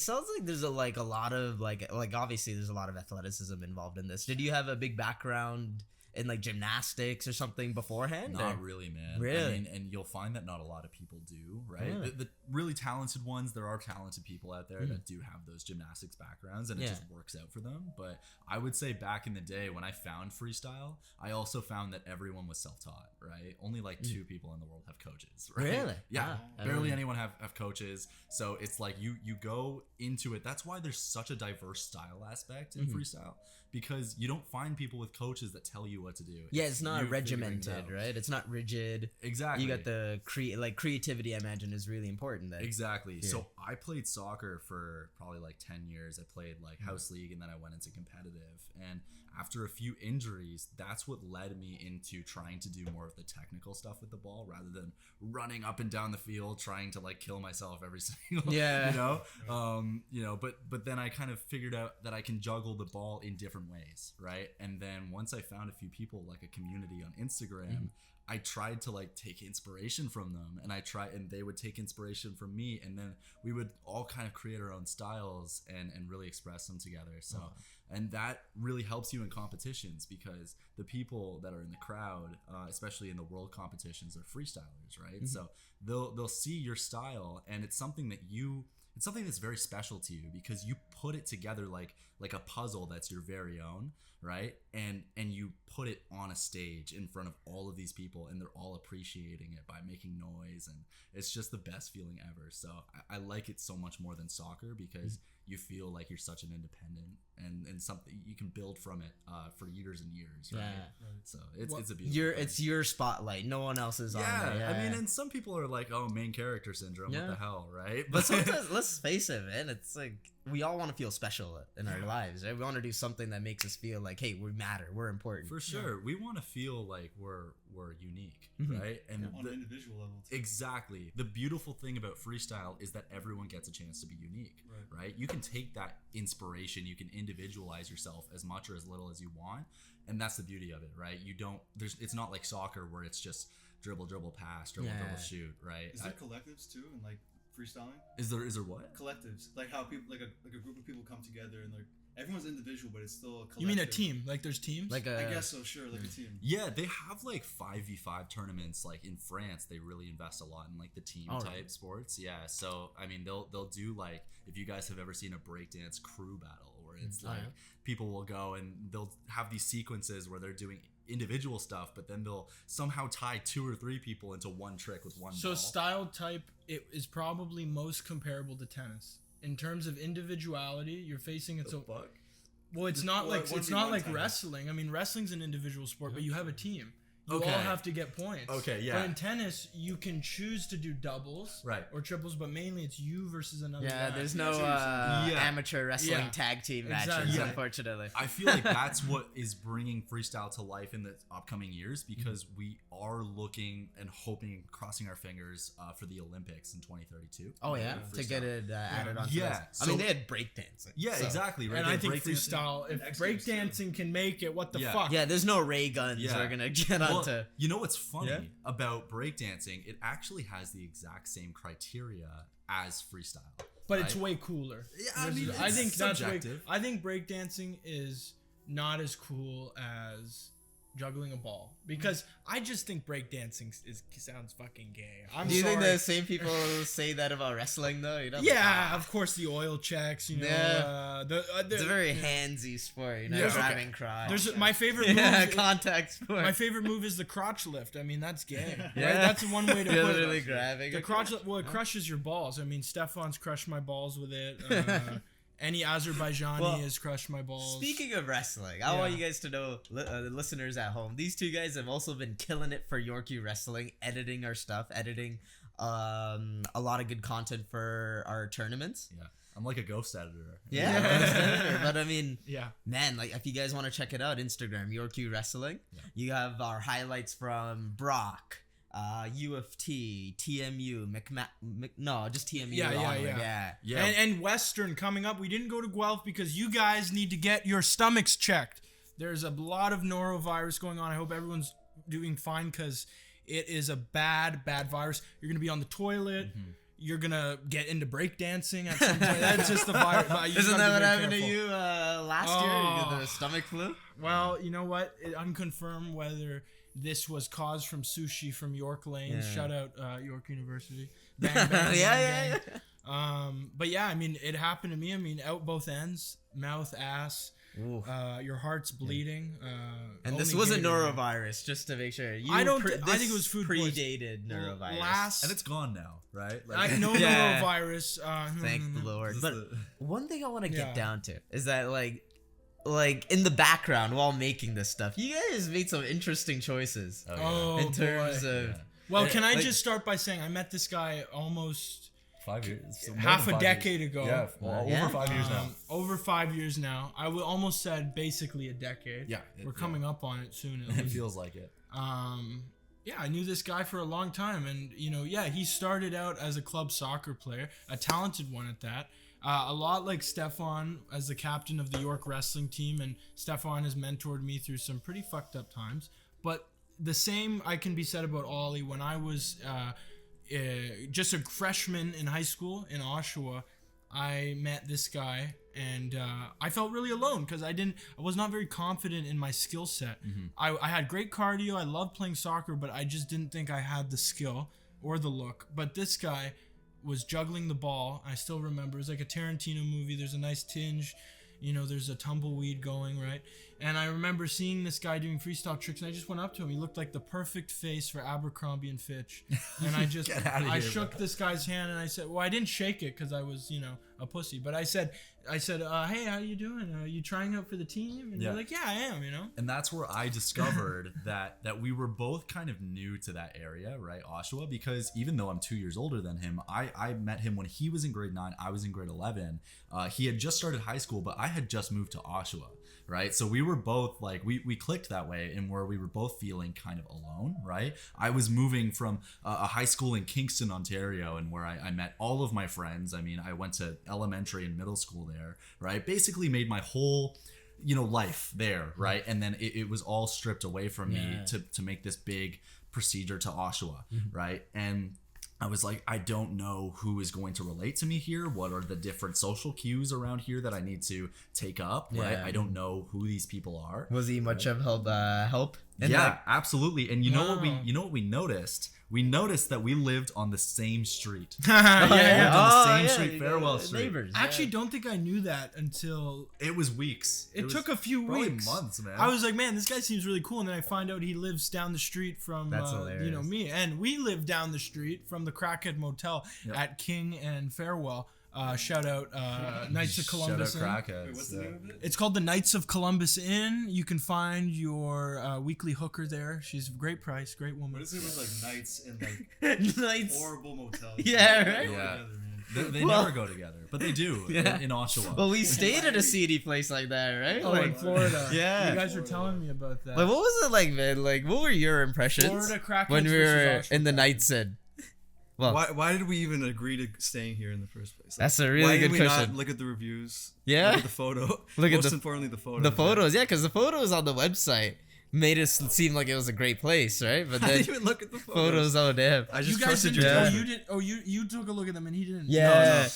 sounds like there's a lot of like obviously there's a lot of athleticism involved in this. Did you have a big background in like gymnastics or something beforehand? Not really, man. Really? I mean, and you'll find that not a lot of people do, right? Really? The really talented ones, there are talented people out there that do have those gymnastics backgrounds, and it just works out for them. But I would say back in the day when I found freestyle, I also found that everyone was self-taught, right? Only like 2 people in the world have coaches, right? Really? Yeah. Wow. Barely anyone have coaches. So it's like you go into it. That's why there's such a diverse style aspect in freestyle, because you don't find people with coaches that tell you what to do. Yeah, it's not you figuring it regimented, out. right? It's not rigid. Exactly. You got the creativity. I imagine is really important. Then. Exactly. Yeah. So I played soccer for probably like 10 years. I played like house league, and then I went into competitive. And after a few injuries, that's what led me into trying to do more of the technical stuff with the ball rather than running up and down the field trying to like kill myself every single but then I kind of figured out that I can juggle the ball in different ways, right? And then once I found a few people, like a community on Instagram, I tried to like take inspiration from them, and they would take inspiration from me, and then we would all kind of create our own styles and really express them together. So and that really helps you in competitions, because the people that are in the crowd, especially in the world competitions, are freestylers, right? So they'll see your style, and it's something that's very special to you, because you put it together like a puzzle that's your very own, right? And you put it on a stage in front of all of these people, and they're all appreciating it by making noise, and it's just the best feeling ever. So I like it so much more than soccer, because you feel like you're such an independent and something you can build from it for years and years, right? So it's a beautiful thing. It's your spotlight. No one else is on there. Yeah, I mean, and some people are like, oh, main character syndrome, what the hell, right? But sometimes, let's face it, man, it's like we all want to feel special in our lives, right? We want to do something that makes us feel like, hey, we matter, we're important. For sure. We want to feel like we're unique, right? And on an individual level too. Exactly. The beautiful thing about freestyle is that everyone gets a chance to be unique, right? You can take that inspiration, you can individualize yourself as much or as little as you want, and that's the beauty of it, right? It's not like soccer where it's just dribble, pass, dribble, shoot, right? Is there collectives too, and like freestyling? Is there what? Collectives, like how people like a group of people come together, and like everyone's individual, but it's still a collective. You mean a team? Like there's teams? I guess so, sure, like a team. Yeah, they have like 5v5 tournaments. Like in France, they really invest a lot in like the team type sports. Yeah, so I mean, they'll do like, if you guys have ever seen a breakdance crew battle, where it's like people will go and they'll have these sequences where they're doing individual stuff, but then they'll somehow tie 2 or 3 people into one trick with one ball. So style type, it is probably most comparable to tennis. In terms of individuality, you're facing it's well, it's not like wrestling. I mean, wrestling's an individual sport, but you have a team. You all have to get points. Okay, yeah. But in tennis, you can choose to do doubles or triples, but mainly it's you versus another guy. There's no amateur wrestling tag team matches, unfortunately. I feel like that's what is bringing freestyle to life in the upcoming years, because we are looking and hoping, crossing our fingers for the Olympics in 2032. Oh yeah, to get it added on. Yeah, I mean, they had breakdancing. Yeah, exactly. Right. And I think freestyle, if breakdancing can make it, what the fuck? Yeah, there's no ray guns we're gonna get onto. You know what's funny about breakdancing? It actually has the exact same criteria as freestyle, but it's way cooler. Yeah, I mean, I think subjective. I think breakdancing is not as cool as juggling a ball, because I just think breakdancing sounds fucking gay. Do you think the same people say that about wrestling though? You know, of course, the oil checks. You know, it's a very handsy sport. You know, grabbing crotch. There's my favorite move. Contact sport. My favorite move is the crotch lift. I mean, that's gay. Right? That's one way to put it. Literally grabbing the crotch lift. Well, it crushes your balls. I mean, Stefan's crushed my balls with it. Any Azerbaijani has crushed my balls. Speaking of wrestling, I want you guys to know, the listeners at home, these two guys have also been killing it for Yorkie Wrestling, editing our stuff, editing a lot of good content for our tournaments. Yeah, I'm like a ghost editor. But I mean, man, like if you guys want to check it out, Instagram, Yorkie Wrestling. Yeah. You have our highlights from Brock, U of T, TMU, just TMU. Yeah. And Western coming up. We didn't go to Guelph because you guys need to get your stomachs checked. There's a lot of norovirus going on. I hope everyone's doing fine, because it is a bad virus. You're going to be on the toilet. you're gonna get into breakdancing at some point. That's just the vibe. Isn't that what happened to you last year? You did the stomach flu? Well, you know what? Unconfirmed whether this was caused from sushi from York Lane. Yeah. Shout out York University. Bang, bang, yeah. But yeah, I mean, it happened to me. I mean, out both ends, mouth, ass. Your heart's bleeding. And this wasn't norovirus, just to make sure. I think it was food predated norovirus. And it's gone now, right? Like, norovirus. Thank the Lord. But one thing I want to get down to is that like in the background while making this stuff, you guys made some interesting choices. In terms of. Well, can I just start by saying I met this guy almost 5 years, so half a decade ago. Yeah, over 5 years now. Over 5 years now. I would almost said basically a decade. Yeah, we're coming up on it soon. It feels like it. Yeah, I knew this guy for a long time, and he started out as a club soccer player, a talented one at that. A lot like Stefan as the captain of the York wrestling team, and Stefan has mentored me through some pretty fucked up times. But the same I can be said about Ollie. When I was just a freshman in high school in Oshawa, I met this guy, and I felt really alone because I was not very confident in my skill set. I had great cardio. I loved playing soccer, but I just didn't think I had the skill or the look. But this guy was juggling the ball. I still remember. It was like a Tarantino movie. There's a nice tinge. There's a tumbleweed going, right? And I remember seeing this guy doing freestyle tricks, and I just went up to him. He looked like the perfect face for Abercrombie and Fitch. And I just, shook this guy's hand, and I said, well, I didn't shake it because I was, a pussy. But I said, hey, how you doing? Are you trying out for the team? And you're like, yeah, I am, And that's where I discovered that we were both kind of new to that area, right, Oshawa, because even though I'm 2 years older than him, I met him when he was in grade 9, I was in grade 11. He had just started high school, but I had just moved to Oshawa, right? So we were both like, we clicked that way, and where we were both feeling kind of alone, right? I was moving from a high school in Kingston, Ontario, and where I met all of my friends. I mean, I went to elementary and middle school there, right? Basically made my whole life there, right? And then it was all stripped away from me to make this big procedure to Oshawa, right? And I was like, I don't know who is going to relate to me here. What are the different social cues around here that I need to take up, right? I don't know who these people are. Was he much of help? Yeah, absolutely. And you know what we noticed? We noticed that we lived on the same street. On the same street, Farewell Street. Neighbors. I actually don't think I knew that until it was weeks. It took a few weeks, months, man. I was like, man, this guy seems really cool, and then I find out he lives down the street from me, and we live down the street from the Crackhead Motel at King and Farewell. Shout out Knights of Columbus Inn. Wait, what's the name of it? It's called the Knights of Columbus Inn. You can find your weekly hooker there. She's a great price, great woman. What is it with like Knights and like horrible motels? Yeah, right? Yeah. They never go together, but they do in Oshawa. Well, we stayed at a seedy place like that, right? Oh, in Florida. Yeah. You guys were telling me about that. Like, what was it like, man? Like, what were your impressions Florida crackheads when we were versus in the Knights Inn? Well, why did we even agree to staying here in the first place? That's a really good question. Why did we not look at the reviews? Yeah. Look at the photo. Most importantly, the photos. The photos, yeah, because the photos on the website made it seem like it was a great place, right? But then I didn't even look at the photos. Oh damn! I just you guys trusted didn't. your Oh, judgment. you did. Oh, you took a look at them and he didn't. Yeah.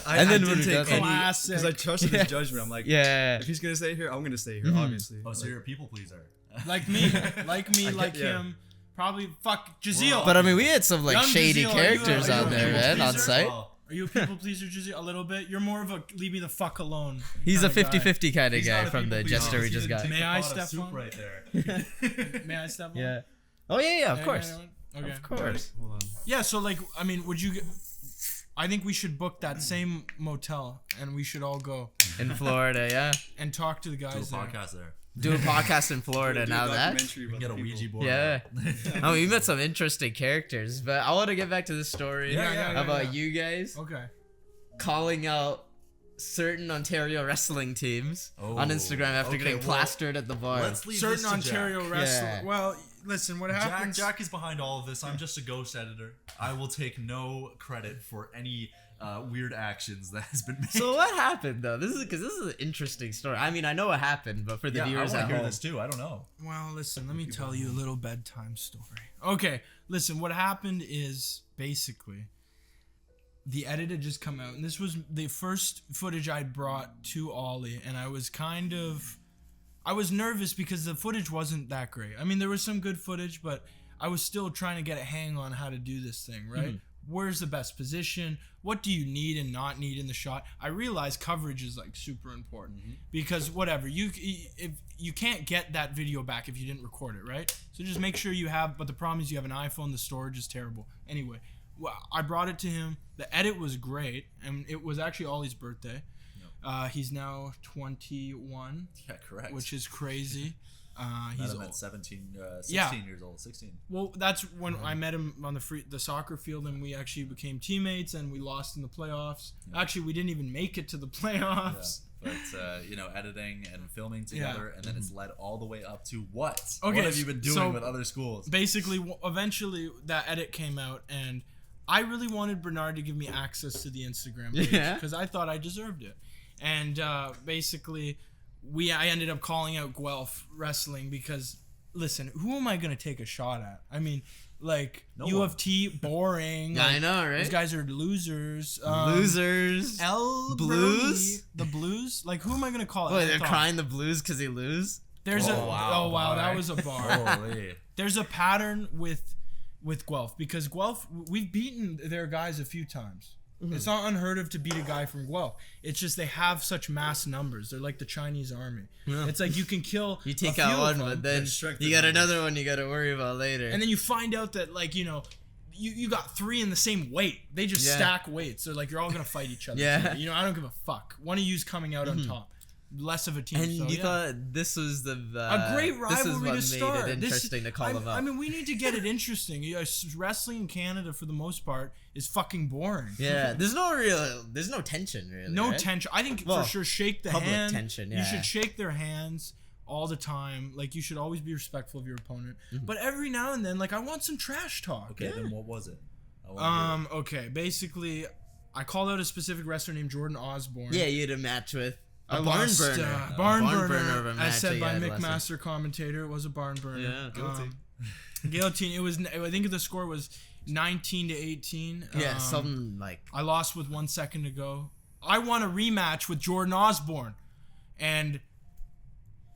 And then when we take got because I trusted his judgment. I'm like, if he's gonna stay here, I'm gonna stay here. Obviously. Oh, so you're a people pleaser. Like me, like him. Probably fuck Jazeel. But I mean, we had some like Young shady Jazeel, characters out there, man, on site. Are you a people pleaser, Jazeel? A little bit. You're more of a leave me the fuck alone. He's a kinda guy. 50-50 kind of guy from the gesture we just got. May I step on? Right there. May I step on? Yeah. Oh yeah, of course. Okay. Of course. Hold on. Yeah. So like, I mean, would you? I think we should book that same motel, and we should all go In Florida, yeah. and talk to the guys Do a there. podcast there. Do a podcast in Florida now that. Get a Ouija board. Yeah. Oh, we met some interesting characters, but I want to get back to the story about you guys Okay. calling out certain Ontario wrestling teams on Instagram after getting plastered at the bar. Let's leave Certain this to Ontario Jack. wrestler. Yeah. Well, listen, what happens? Jack is behind all of this. I'm just a ghost editor. I will take no credit for any weird actions that has been made. So what happened though? This is an interesting story. I mean, I know what happened, but for the viewers I at want to hear home, this too. I don't know. Well, listen, let me tell you a little bedtime story. Okay, listen, what happened is basically the edit had just come out, and this was the first footage I'd brought to Ollie, and I was nervous because the footage wasn't that great. I mean, there was some good footage, but I was still trying to get a hang on how to do this thing, right? Mm-hmm. Where's the best position? What do you need and not need in the shot? I realize coverage is like super important because whatever, if you can't get that video back if you didn't record it, right? So just make sure you have, but the problem is you have an iPhone, the storage is terrible. Anyway, well, I brought it to him. The edit was great, and it was actually Ollie's birthday. He's now 21. Yeah, correct. Which is crazy. He's at 16 years old. 16. Well, that's when I met him on the soccer field, and we actually became teammates, and we lost in the playoffs. Yeah. Actually, we didn't even make it to the playoffs. Yeah. But editing and filming together, and then it's led all the way up to what? Okay, what have you been doing with other schools? Basically, eventually that edit came out, and I really wanted Bernard to give me access to the Instagram page because I thought I deserved it. And basically, I ended up calling out Guelph Wrestling because, listen, who am I going to take a shot at? I mean, like, U of T, boring. I know, right? These guys are losers. Losers. Blues? The Blues? Like, who am I going to call? Wait, they're crying the Blues because they lose? Wow, that was a bar. Holy. There's a pattern with Guelph because Guelph, we've beaten their guys a few times. Mm-hmm. It's not unheard of to beat a guy from Guelph. It's just they have such mass numbers. They're like the Chinese army. Yeah. It's like you can kill. You take out one, but then you got another one you got to worry about later. And then you find out that, like, you got 3 in the same weight. They just stack weights. They're like, you're all gonna fight each other. Yeah. Today. I don't give a fuck. One of you's coming out on top. Less of a team. And you thought this was a great rivalry to start. Made it interesting to call them up. I mean, we need to get it interesting. Wrestling in Canada, for the most part, is fucking boring. Yeah, there's no tension really. No tension. I think for sure, shake the hand. Tension. Yeah. You should shake their hands all the time. Like, you should always be respectful of your opponent. Mm-hmm. But every now and then, like, I want some trash talk. Okay, then what was it? Okay, basically, I called out a specific wrestler named Jordan Osborne. Yeah, you had a match with. Barn burner, as said by Mick Master commentator. It was a barn burner. Yeah, guillotine. Guillotine. It was. I think the score was 19-18. Yeah, something like. I lost with 1 second to go. I want a rematch with Jordan Osborne, and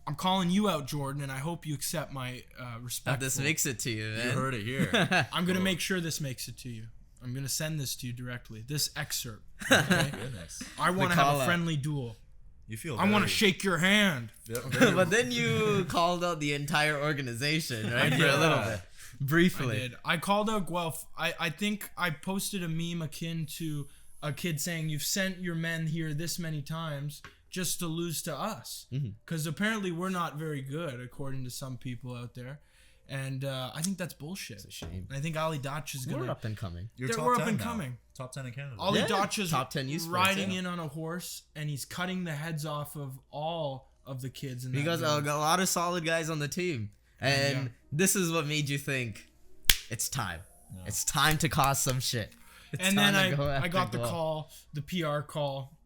I'm calling you out, Jordan, and I hope you accept my respect. This makes it to you, man. You heard it here. I'm gonna make sure this makes it to you. I'm gonna send this to you directly. This excerpt. Okay? Goodness. I want to have a friendly duel. I want to shake your hand. But then you called out the entire organization, right? For a little bit. Briefly. I did. I called out Guelph. I think I posted a meme akin to a kid saying, you've sent your men here this many times just to lose to us. Because apparently we're not very good, according to some people out there. And I think that's bullshit. It's a shame. And I think Ali Dach is going to... We're up and coming. We're up and coming. Top 10 in Canada. Ali Dach is top 10 youth riding in on a horse, and he's cutting the heads off of all of the kids. In because a lot of solid guys on the team. And this is what made you think, it's time. Yeah. It's time to cause some shit. And then I got the call, the PR call.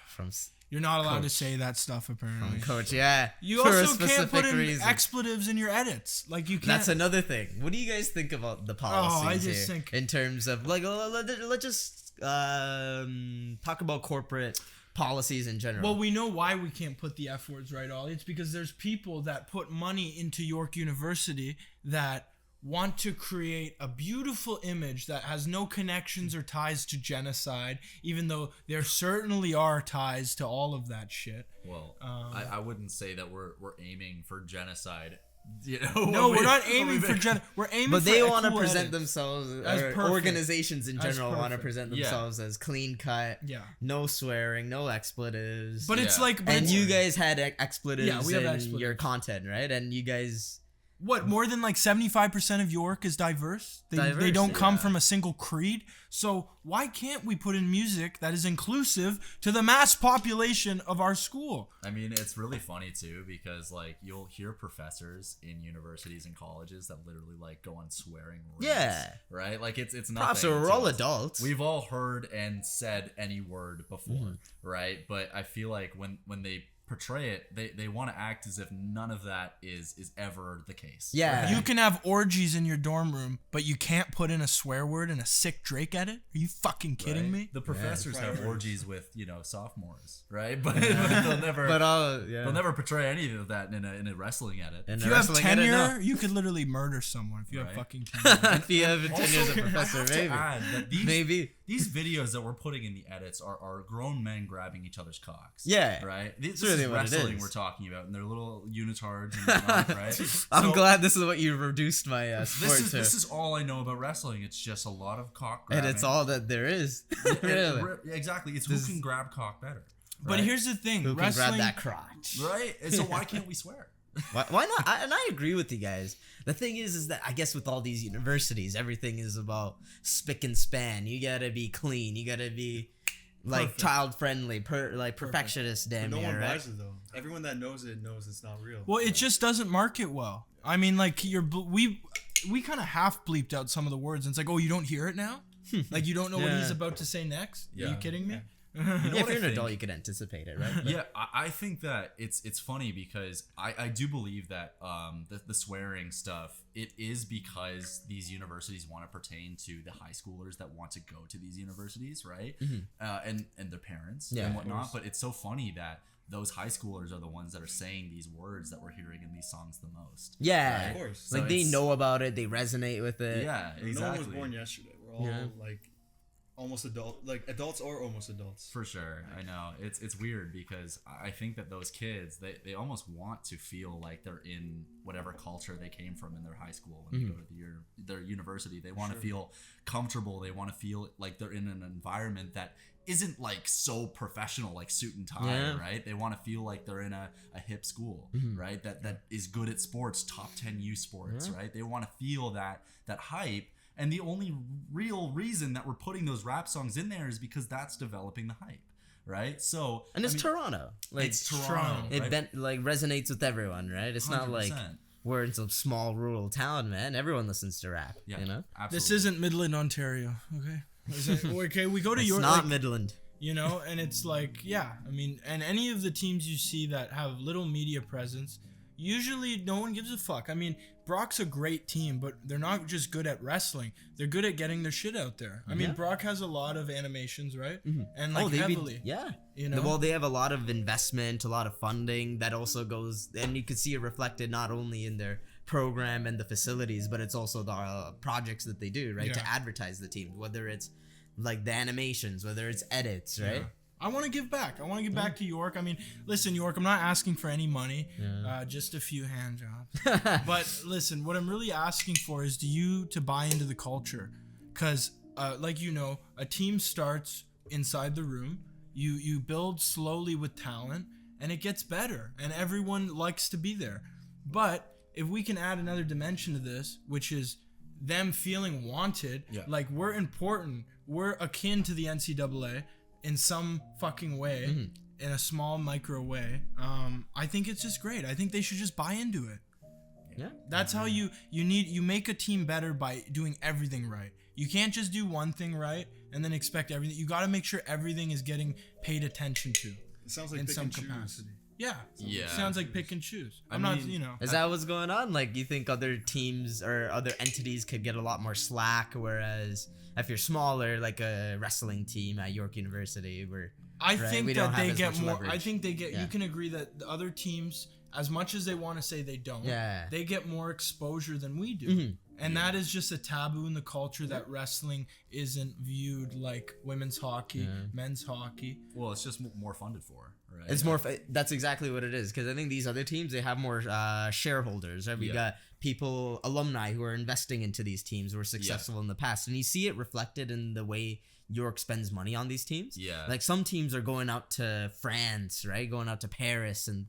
From... You're not allowed to say that stuff, apparently. Coach, yeah. You also can't put in expletives in your edits. Like, you can't. That's another thing. What do you guys think about the policies think in terms of, like, let's just talk about corporate policies in general. Well, we know why we can't put the F words, right, Ollie? It's because there's people that put money into York University that want to create a beautiful image that has no connections or ties to genocide, even though there certainly are ties to all of that shit. Well, I wouldn't say that we're aiming for genocide. No, we're not aiming for genocide. We're aiming but for they want to present themselves, or organizations in general want to present themselves as clean cut, no swearing, no expletives. But it's like... And you guys had expletives in your content, right? And you guys... What, more than like 75% of York is diverse? They don't come from a single creed. So why can't we put in music that is inclusive to the mass population of our school? I mean, it's really funny too, because like you'll hear professors in universities and colleges that literally like go on swearing rants. Yeah. Right? Like it's nothing. Props, so we're all adults. We've all heard and said any word before, right? But I feel like when they portray it, they want to act as if none of that is ever the case. Yeah. You can have orgies in your dorm room, but you can't put in a swear word and a sick Drake edit? Are you fucking kidding me? The professors Yeah, have orgies with, sophomores, right? But they'll never they'll never portray any of that in a wrestling edit. If you have tenure, you could literally murder someone if you have fucking tenure. If you have tenure as a professor, maybe. These videos that we're putting in the edits are grown men grabbing each other's cocks. Yeah. Right? This really is what it wrestling is. we're talking about, and they're little unitards and whatnot, right? I'm glad this is what you reduced my sport to. This is all I know about wrestling. It's just a lot of cock grabbing. And it's all that there is. Really. Exactly. It's who can grab cock better. But right? here's the thing. Who can wrestling, grab that crotch? Right? And so why can't we swear? Why not? And I agree with you guys. The thing is that I guess with all these universities, everything is about spick and span. You gotta be clean. You gotta be like child friendly, perfectionist. Damn no near, one right? buys it though. Everyone that knows it knows it's not real. Well, it just doesn't market well. I mean, like we kind of half bleeped out some of the words, and it's like, oh, you don't hear it now? Like you don't know what he's about to say next? Are you kidding me? Yeah. If you're an adult, you can anticipate it, right? Yeah, I think that it's funny because I do believe that the swearing stuff, it is because these universities want to pertain to the high schoolers that want to go to these universities, right? And their parents and whatnot. But it's so funny that those high schoolers are the ones that are saying these words that we're hearing in these songs the most. Yeah, right? Of course. Like So they know about it, they resonate with it. Yeah, exactly. No one was born yesterday. We're all like almost adult, like adults or almost adults. For sure. I know. It's weird because I think that those kids, they almost want to feel like they're in whatever culture they came from in their high school when they go to their university. They want to feel comfortable. They want to feel like they're in an environment that isn't like so professional, like suit and tie, right? They want to feel like they're in a hip school, right? That is good at sports, top 10 U sports, right? They want to feel that hype. And the only real reason that we're putting those rap songs in there is because that's developing the hype, right? So And it's Toronto. Like it's Toronto. It Right? like resonates with everyone, right? It's not like 100%. we're in some small rural town, man. Everyone listens to rap, Yeah, you know? absolutely. This isn't Midland, Ontario. Okay, we go to It's York. not like, Midland. you know, and it's like, yeah, I mean, and any of the teams you see that have little media presence, usually no one gives a fuck. I mean, Brock's a great team, but they're not just good at wrestling. They're good at getting their shit out there. I mean, Brock has a lot of animations, right? And like heavily. You know? Well, they have a lot of investment, a lot of funding that also goes, and you can see it reflected not only in their program and the facilities, but it's also the projects that they do, right? Yeah. To advertise the team, whether it's like the animations, whether it's edits, right? I want to give back. I want to give back to York. I mean, listen, York, I'm not asking for any money, just a few hand jobs. But listen, what I'm really asking for is to buy into the culture. Because, like you know, a team starts inside the room. You build slowly with talent, and it gets better. And everyone likes to be there. But if we can add another dimension to this, which is them feeling wanted, like we're important, we're akin to the NCAA, in some fucking way, in a small micro way, I think it's just great. I think they should just buy into it. Yeah. That's how you make a team better by doing everything right. You can't just do one thing right and then expect everything. You got to make sure everything is getting paid attention to. It sounds like in pick some and choose. capacity. Yeah. Yeah. Sounds like pick and choose. I mean, Is that what's going on? Like, you think other teams or other entities could get a lot more slack, whereas if you're smaller, like a wrestling team at York University, I think that they get more. Leverage. I think they get. You can agree that the other teams, as much as they want to say they don't, they get more exposure than we do. And that is just a taboo in the culture that wrestling isn't viewed like women's hockey, men's hockey. Well, it's just more funded for, right? It's more. That's exactly what it is. Because I think these other teams, they have more shareholders. Right? We got people, alumni who are investing into these teams who were successful in the past, and you see it reflected in the way York spends money on these teams. Yeah. Like some teams are going out to France, right? Going out to Paris and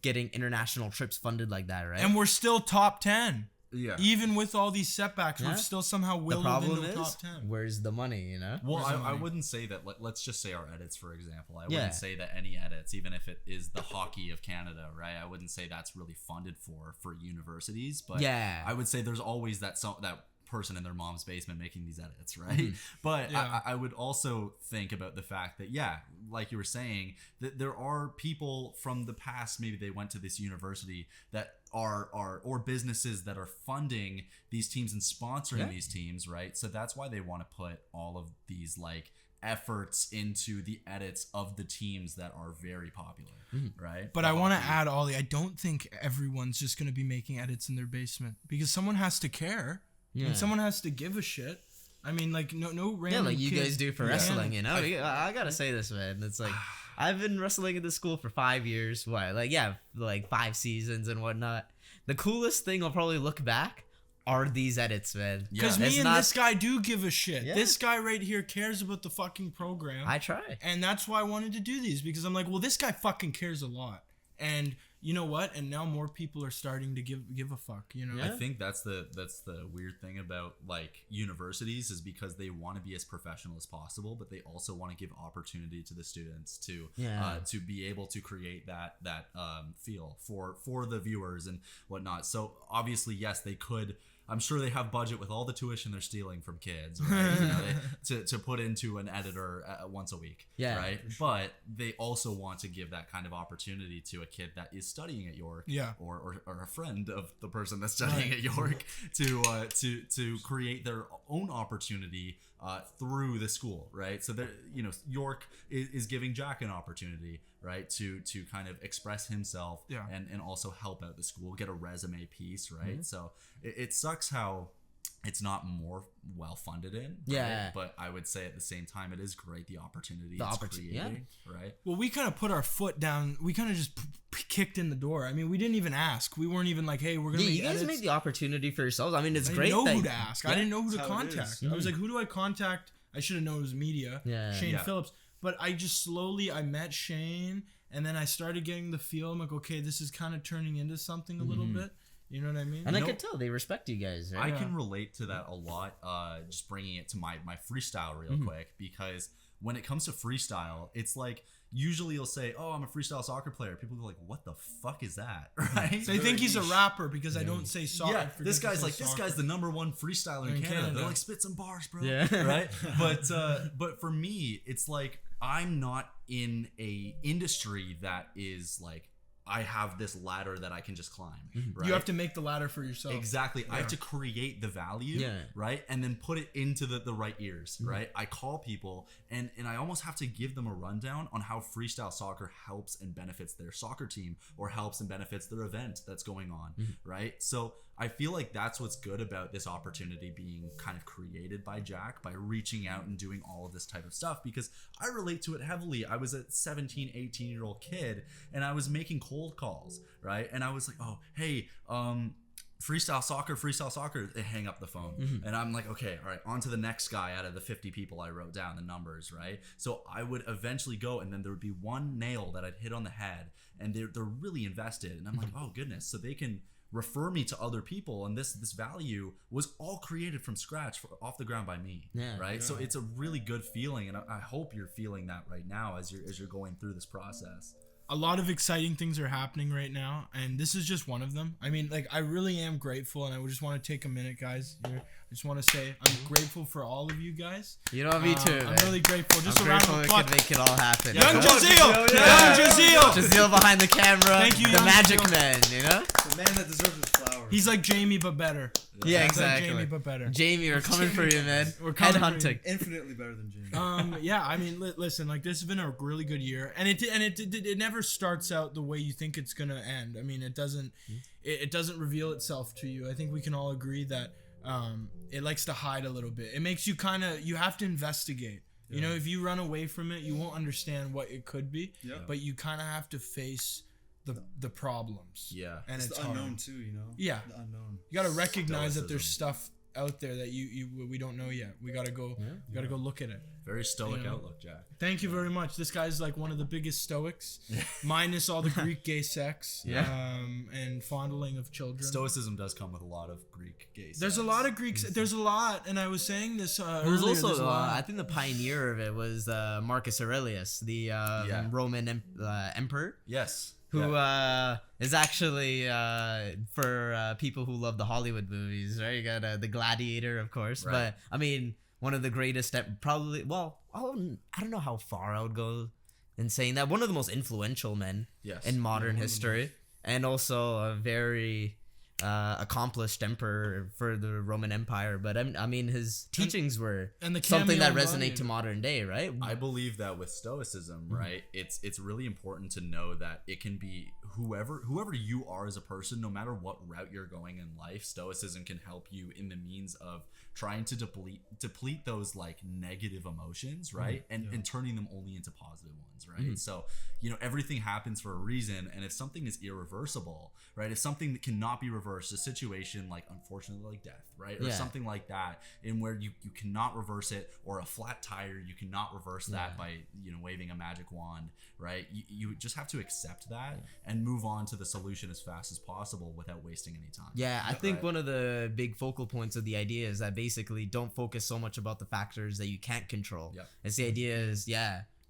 getting international trips funded like that, right? And we're still top 10. Yeah. Even with all these setbacks, we're still somehow willowed into the top 10. Where's the money, you know? Well, I wouldn't say that. Let's just say our edits, for example. I wouldn't say that any edits, even if it is the hockey of Canada, right? I wouldn't say that's really funded for universities. But I would say there's always that person in their mom's basement making these edits, right? But I would also think about the fact that, like you were saying, that there are people from the past, maybe they went to this university, that are or businesses that are funding these teams and sponsoring these teams, right? So that's why they want to put all of these like efforts into the edits of the teams that are very popular, right? But I want to add, Ollie, I don't think everyone's just going to be making edits in their basement, because someone has to care and someone has to give a shit. I mean, like, no random like you kid. guys do for wrestling, you know? I gotta say this, man. It's like, I've been wrestling at the school for 5 years. What? Like 5 seasons and whatnot. The coolest thing I'll probably look back are these edits, man. Because me and this guy do give a shit. Yeah. This guy right here cares about the fucking program. I try. And that's why I wanted to do these, because I'm like, well, this guy fucking cares a lot. And you know what? And now more people are starting to give a fuck, you know? I think that's the weird thing about like universities, is because they want to be as professional as possible, but they also want to give opportunity to the students to be able to create that feel for the viewers and whatnot. So obviously, yes, they could. I'm sure they have budget with all the tuition they're stealing from kids, right? to put into an editor once a week, right? But they also want to give that kind of opportunity to a kid that is studying at York, or a friend of the person that's studying at York, to create their own opportunity through the school, right? So York is giving Jack an opportunity, right, to kind of express himself, and also help out the school, get a resume piece, right? So it sucks how it's not more well funded in, right? But I would say at the same time, it is great the opportunity it's creating, right? Well, we kind of put our foot down. We kind of just kicked in the door. I mean, we didn't even ask. We weren't even like, hey, we're gonna. You guys made the opportunity for yourselves. I mean, it's great. I didn't know who to ask. I didn't know who to contact. I was like, who do I contact? I should have known it was media. Shane Phillips. But I just slowly, I met Shane, and then I started getting the feel. I'm like, okay, this is kind of turning into something a little bit. You know what I mean? And I could tell they respect you guys, right? I can relate to that a lot, just bringing it to my freestyle real quick, because when it comes to freestyle, it's like, usually you'll say, oh, I'm a freestyle soccer player. People go like, what the fuck is that? Right? They think he's a rapper because I don't say soccer. Yeah, this guy's like, this guy's the number one freestyler in Canada. They're like, spit some bars, bro. Yeah. Right? But for me, it's like, I'm not in a industry that is like, I have this ladder that I can just climb, right? You have to make the ladder for yourself. Exactly. I have to create the value, right? And then put it into the right ears, right? I call people and I almost have to give them a rundown on how freestyle soccer helps and benefits their soccer team, or helps and benefits their event that's going on, right? So I feel like that's what's good about this opportunity being kind of created by Jack, by reaching out and doing all of this type of stuff, because I relate to it heavily. I was a 17, 18-year-old kid, and I was making cold calls, right? And I was like, oh, hey, freestyle soccer, they hang up the phone. And I'm like, okay, all right, on to the next guy out of the 50 people I wrote down the numbers, right? So I would eventually go, and then there would be one nail that I'd hit on the head, and they're really invested. And I'm like, oh, goodness. So they can refer me to other people, and this value was all created from scratch, off the ground by me, right? So it's a really good feeling, and I hope you're feeling that right now as you're going through this process. A lot of exciting things are happening right now, and this is just one of them. I mean, like, I really am grateful, and I just want to take a minute, guys. I just want to say I'm grateful for all of you guys. You know, me too, man. I'm really grateful. Just a round of applause. We could make it all happen. Young Jazeel! Young Jazeel! Jazeel behind the camera. Thank you, the magic man, you know? The man that deserves his flowers. He's like Jamie, but better. Yeah, exactly. Like Jamie, but better. Jamie, we're coming for you, man. We're coming Headhunting. Infinitely better than Jamie. Yeah, I mean, listen, like, this has been a really good year, and it never starts out the way you think it's gonna end. I mean, it doesn't reveal itself to you. I think we can all agree that it likes to hide a little bit. It makes you you have to investigate. You know, if you run away from it, you won't understand what it could be. Yeah. But you kind of have to face the problems. Yeah. And it's the unknown too, you know? Yeah. The unknown. You got to recognize that there's stuff out there that we don't know yet. We got to go go look at it. Very stoic outlook, Jack. Thank you very much. This guy's like one of the biggest stoics, minus all the Greek gay sex and fondling of children. Stoicism does come with a lot of Greek gay sex. There's a lot of Greeks. There's a lot, and I was saying this earlier. Was also, I think the pioneer of it was Marcus Aurelius, the Roman emperor. Yes. who is actually for people who love the Hollywood movies, right? You got the Gladiator, of course, Right. but I mean, one of the greatest, probably. Well, I don't know how far I would go in saying that. One of the most influential men Yes. in modern one of the history, and also a very accomplished emperor for the Roman Empire. But I mean, his teachings were And the something that cameo resonate Gladiator. to modern day, right? I believe that with stoicism, right, it's really important to know that it can be whoever you are as a person, no matter what route you're going in life. Stoicism can help you in the means of trying to deplete those like negative emotions, right, and turning them only into positive ones, right. So everything happens for a reason, and if something is irreversible, right, if something that cannot be reversed, a situation like unfortunately like death, right, or something like that, in where you cannot reverse it, or a flat tire, you cannot reverse that by waving a magic wand, right. You just have to accept that and move on to the solution as fast as possible without wasting any time. Yeah, I think one of the big focal points of the idea is that basically don't focus so much about the factors that you can't control. Yep. It's the idea is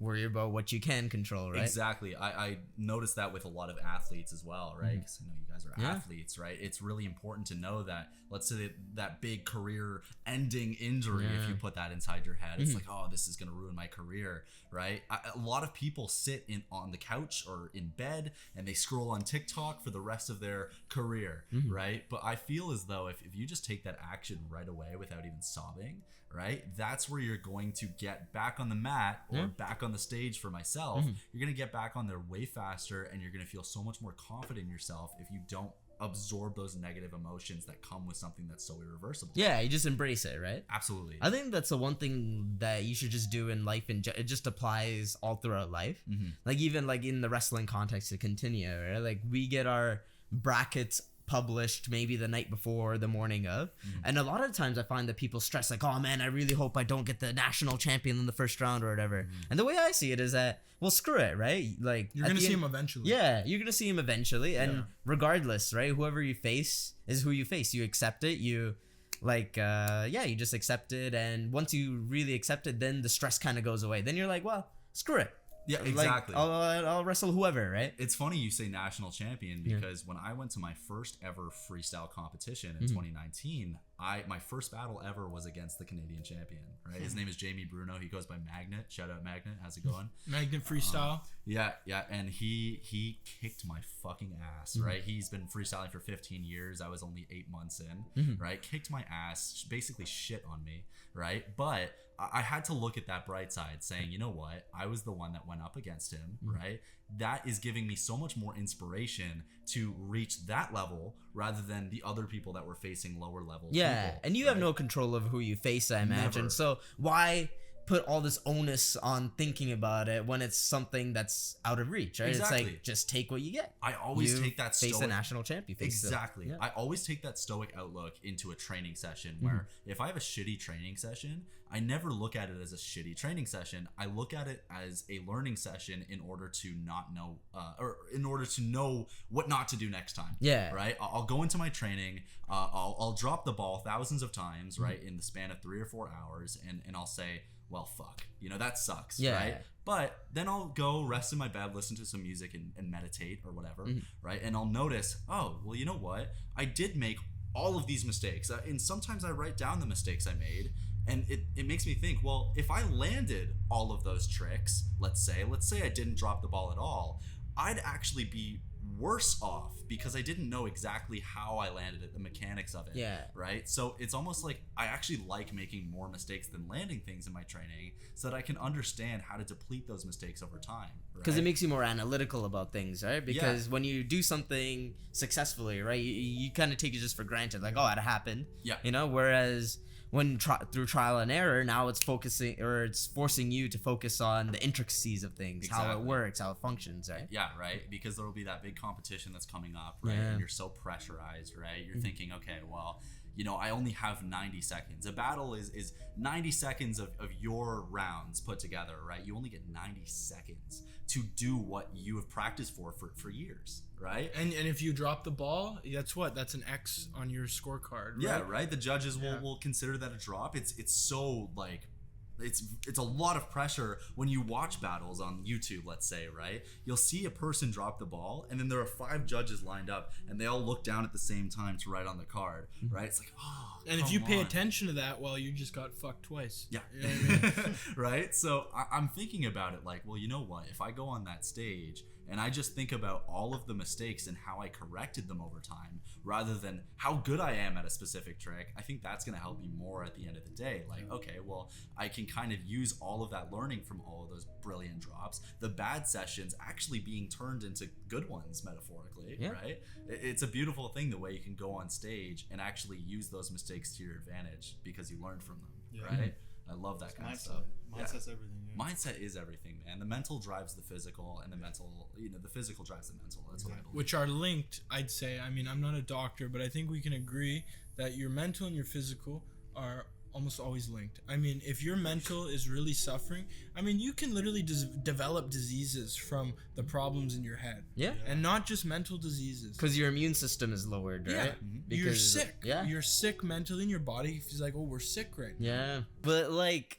worry about what you can control, right? Exactly. I noticed that with a lot of athletes as well, right? Because I know you guys are athletes, right? It's really important to know that, let's say that big career-ending injury, if you put that inside your head, it's like, oh, this is going to ruin my career, right? A lot of people sit on the couch or in bed and they scroll on TikTok for the rest of their career, right? But I feel as though if you just take that action right away without even sobbing, right, that's where you're going to get back on the mat or back on the stage. For myself, you're going to get back on there way faster, and you're going to feel so much more confident in yourself if you don't absorb those negative emotions that come with something that's so irreversible. Yeah, you just embrace it, right? Absolutely. I think that's the one thing that you should just do in life, and it just applies all throughout life. Like even like in the wrestling context to continue, right? Like we get our brackets published maybe the night before, the morning of, and a lot of times I find that people stress like, oh man, I really hope I don't get the national champion in the first round or whatever. And the way I see it is that, well, screw it, right? Like You're gonna see him eventually. Yeah, you're gonna see him eventually, and regardless, right? Whoever you face is who you face. You accept it. You you just accept it, and once you really accept it, then the stress kind of goes away. Then you're like, well, screw it. Yeah, exactly. Like, I'll wrestle whoever, right? It's funny you say national champion, because when I went to my first ever freestyle competition in 2019, my first battle ever was against the Canadian champion, right? His name is Jamie Bruno. He goes by Magnet. Shout out Magnet. How's it going? Magnet freestyle. Yeah, and he kicked my fucking ass, right? He's been freestyling for 15 years. I was only 8 months in, right? Kicked my ass, basically shit on me, right? But I had to look at that bright side, saying, you know what? I was the one that went up against him, right? That is giving me so much more inspiration to reach that level rather than the other people that were facing lower level people, and you have no control over who you face, I imagine. Never. So why put all this onus on thinking about it when it's something that's out of reach, right? Exactly. It's like, just take what you get. I always take that face stoic, a national champion. Exactly. I always take that stoic outlook into a training session, where if I have a shitty training session, I never look at it as a shitty training session. I look at it as a learning session in order to not know, or in order to know what not to do next time. Yeah. Right. I'll go into my training. I'll drop the ball thousands of times, right, in the span of 3 or 4 hours, and I'll say, well, fuck, that sucks, right? But then I'll go rest in my bed, listen to some music and meditate or whatever, right? And I'll notice, oh, well, you know what? I did make all of these mistakes. And sometimes I write down the mistakes I made, and it makes me think, well, if I landed all of those tricks, let's say I didn't drop the ball at all, I'd actually be worse off because I didn't know exactly how I landed it, the mechanics of it. Yeah. Right. So it's almost like I actually like making more mistakes than landing things in my training, so that I can understand how to deplete those mistakes over time. Because it makes you more analytical about things, right? Because when you do something successfully, right, you kind of take it just for granted, like, oh, it happened. Yeah. Whereas when through trial and error, now it's forcing you to focus on the intricacies of things, how it works, how it functions, right? Yeah, right. Because there will be that big competition that's coming up, right? And you're so pressurized, right? You're thinking, okay, well, I only have 90 seconds. A battle is 90 seconds of your rounds put together, right? You only get 90 seconds to do what you have practiced for years, right? And if you drop the ball, that's an X on your scorecard, right? Yeah, right. The judges will consider that a drop. It's so like it's a lot of pressure when you watch battles on YouTube, let's say, right? You'll see a person drop the ball, and then there are 5 judges lined up, and they all look down at the same time to write on the card, right? It's like, oh, and if you pay attention to that, well, you just got fucked twice. Yeah. You know what I mean? Right? So I'm thinking about it like, well, you know what? If I go on that stage and I just think about all of the mistakes and how I corrected them over time, rather than how good I am at a specific trick, I think that's going to help me more at the end of the day. Like, okay, well, I can kind of use all of that learning from all of those brilliant drops, the bad sessions actually being turned into good ones, metaphorically, right? It's a beautiful thing the way you can go on stage and actually use those mistakes to your advantage because you learned from them, right? I love that kind of stuff. Mindset's everything. Yeah. Mindset is everything, man. The mental drives the physical, and the mental, the physical drives the mental. That's what I believe. Which are linked, I'd say. I mean, I'm not a doctor, but I think we can agree that your mental and your physical are almost always linked. I mean, if your mental is really suffering, I mean, you can literally develop diseases from the problems in your head. Yeah. And not just mental diseases. Because your immune system is lowered, right? Yeah. Because, you're sick. Yeah. You're sick mentally, and your body feels like, oh, we're sick right now. Yeah. But, like,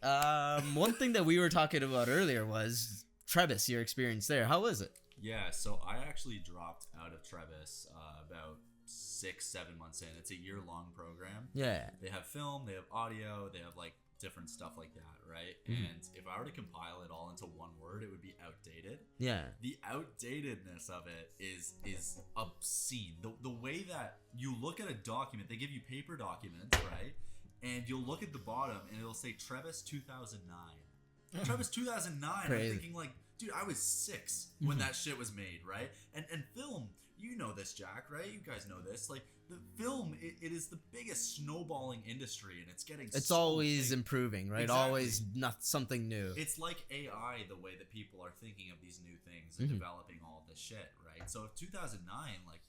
one thing that we were talking about earlier was Trebas, your experience there. How was it? Yeah, so I actually dropped out of Trebas about 6-7 months in. It's a year-long program. Yeah. They have film, they have audio, they have like different stuff like that, right? And if I were to compile it all into one word, it would be outdated. Yeah. The outdatedness of it is obscene. The way that you look at a document, they give you paper documents, right? And you'll look at the bottom and it'll say Trebas 2009. Trebas 2009. Crazy. I'm thinking like, dude, I was 6 when that shit was made, right? And film, you know this, Jack, right? You guys know this. Like, the film, it is the biggest snowballing industry, and it's getting It's so always big. improving, right? Exactly. Always not something new. It's like AI, the way that people are thinking of these new things and developing all this shit, right? So 2009, like,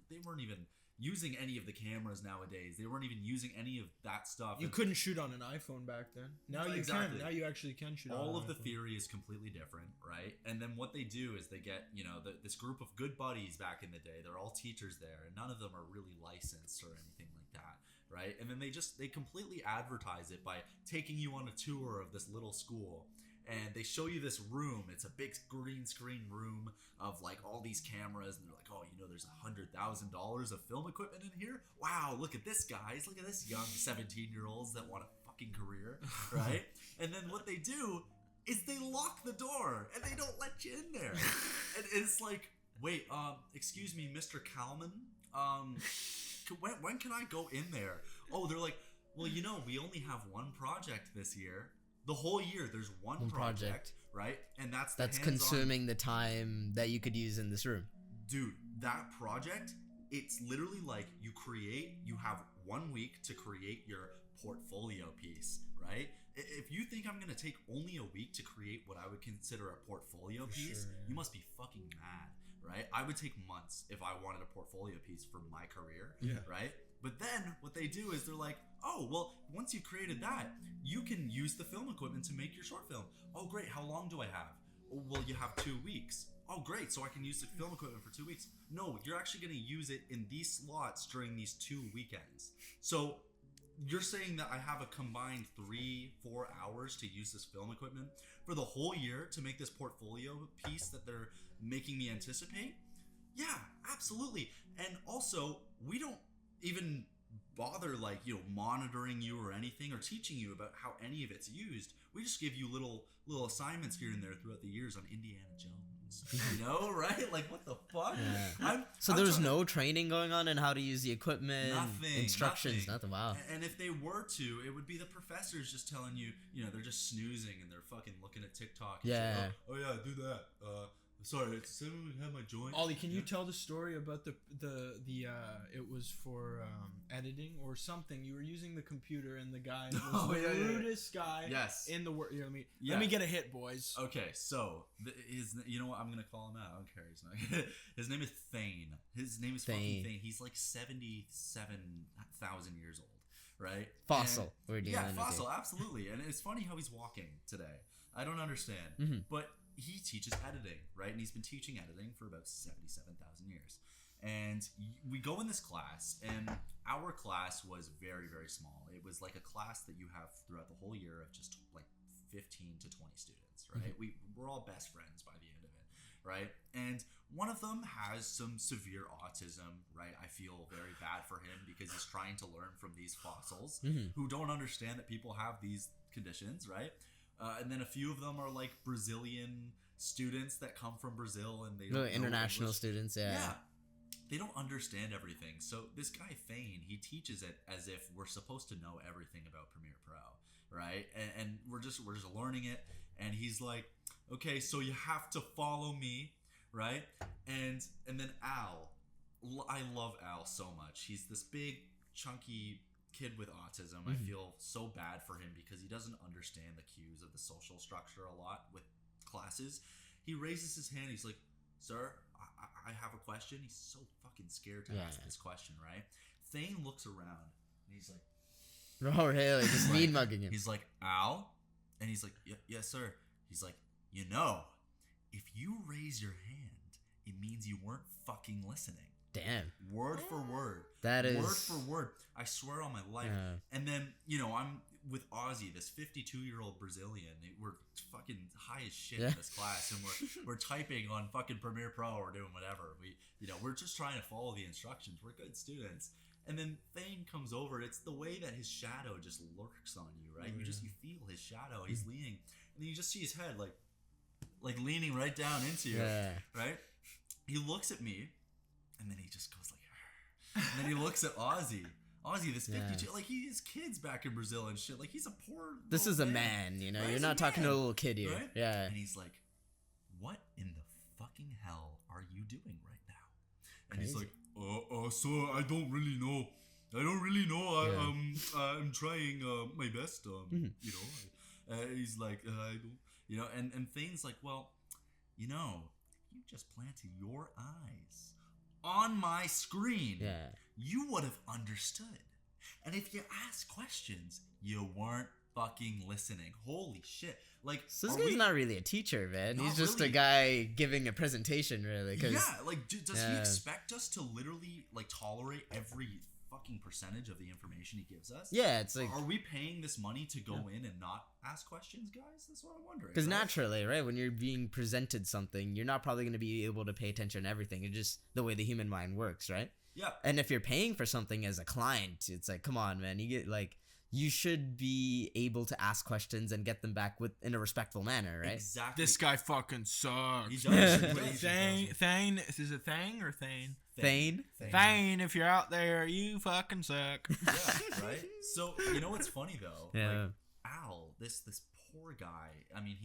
they weren't even using any of the cameras nowadays. They weren't even using any of that stuff. You couldn't shoot on an iPhone back then. Now you Exactly. can. Now you actually can shoot on all an of the iPhone. theory is completely different, right? And then what they do is they get, this group of good buddies back in the day. They're all teachers there, and none of them are really licensed or anything like that, right? And then they completely advertise it by taking you on a tour of this little school. And they show you this room. It's a big green screen room of like all these cameras, and they're like, oh, there's $100,000 of film equipment in here. Wow, look at this, guys. Look at this young 17-year-olds that want a fucking career, right? And then what they do is they lock the door and they don't let you in there. And it's like, wait, excuse me, Mr. Kalman, when can I go in there? Oh, they're like, well, we only have one project this year. The whole year, there's one project, right? And that's consuming the time that you could use in this room. Dude, that project, it's literally like you have 1 week to create your portfolio piece, right? If you think I'm going to take only a week to create what I would consider a portfolio piece, you must be fucking mad, right? I would take months if I wanted a portfolio piece for my career, right? But then what they do is they're like, oh, well, once you've created that, you can use the film equipment to make your short film. Oh, great. How long do I have? Oh, well, you have 2 weeks. Oh, great. So I can use the film equipment for 2 weeks. No, you're actually going to use it in these slots during these 2 weekends. So you're saying that I have a combined 3-4 hours to use this film equipment for the whole year to make this portfolio piece that they're making me anticipate? Yeah, absolutely. And also, we don't even bother monitoring you or anything or teaching you about how any of it's used. We just give you little assignments here and there throughout the years on Indiana Jones, right? Like, what the fuck? Yeah. So there was no training going on in how to use the equipment, nothing, instructions, nothing. Wow. And if they were to, it would be the professors just telling you, they're just snoozing and they're fucking looking at TikTok. And yeah. Say, oh yeah, do that. Sorry, does anyone have my joint? Ollie, can you tell the story about the it was for editing or something? You were using the computer and the guy was the rudest guy in the world. Let me get a hit, boys. Okay, so you know what? I'm gonna call him out. I don't care. He's not. His name is Thane. His name is fucking Thane. He's like 77,000 years old, right? Fossil. Fossil. Absolutely. And it's funny how he's walking today. I don't understand, but he teaches editing, right? And he's been teaching editing for about 77,000 years. And we go in this class, and our class was very, very small. It was like a class that you have throughout the whole year of just like 15 to 20 students, right? We're all best friends by the end of it, right? And one of them has some severe autism, right? I feel very bad for him because he's trying to learn from these fossils who don't understand that people have these conditions, right? And then a few of them are like Brazilian students that come from Brazil and they don't know international English. students, yeah. They don't understand everything. So this guy Thane, he teaches it as if we're supposed to know everything about Premiere Pro, right? And we're just learning it. And he's like, okay, so you have to follow me, right? And then Al, I love Al so much. He's this big, chunky kid with autism. I feel so bad for him because he doesn't understand the cues of the social structure a lot with classes. He raises his hand. He's like, sir, I have a question. He's so fucking scared to ask this question, right? Thane looks around and he's like, oh really? Just mean mugging him. He's like, Al? And he's like, yes sir. He's like, you know, if you raise your hand, it means you weren't fucking listening. Damn. Word for word. That is... Word for word. I swear on my life. And then, you know, I'm with Ozzy, this 52-year-old Brazilian. We're fucking high as shit in this class. And we're typing on fucking Premiere Pro or doing whatever. We're just trying to follow the instructions. We're good students. And then Thane comes over. It's the way that his shadow just lurks on you, right? You feel his shadow. He's leaning. And then you just see his head like leaning right down into you, right? He looks at me. And then he just goes like, and then he looks at Ozzy, this 52, like he has kids back in Brazil and shit. Like he's a poor. This is a man, you know. Right? You're not talking to a little kid here, right? Yeah. And he's like, "What in the fucking hell are you doing right now?" And he's like, "So I don't really know. I'm trying my best. You know." He's like, "I don't, you know." And Thane's like, "Well, you know, you just planted your eyes on my screen, you would have understood. And if you ask questions, you weren't fucking listening. Holy shit. Like, so this guy's not really a teacher, man. He's just a guy giving a presentation, really. Yeah, like, does he expect us to literally, like, tolerate every fucking percentage of the information he gives us? Yeah, it's like... Are we paying this money to go in and not ask questions, guys? That's what I'm wondering. Because naturally, right, when you're being presented something, you're not probably going to be able to pay attention to everything. It's just the way the human mind works, right? Yeah. And if you're paying for something as a client, it's like, come on, man. You get, like... You should be able to ask questions and get them back in a respectful manner, right? Exactly. This guy fucking sucks. He does. Thane, is it Thang or Thane? Thane? Thane, if you're out there, you fucking suck. Yeah, right? So, you know what's funny, though? Yeah. Like, Al, this poor guy, I mean,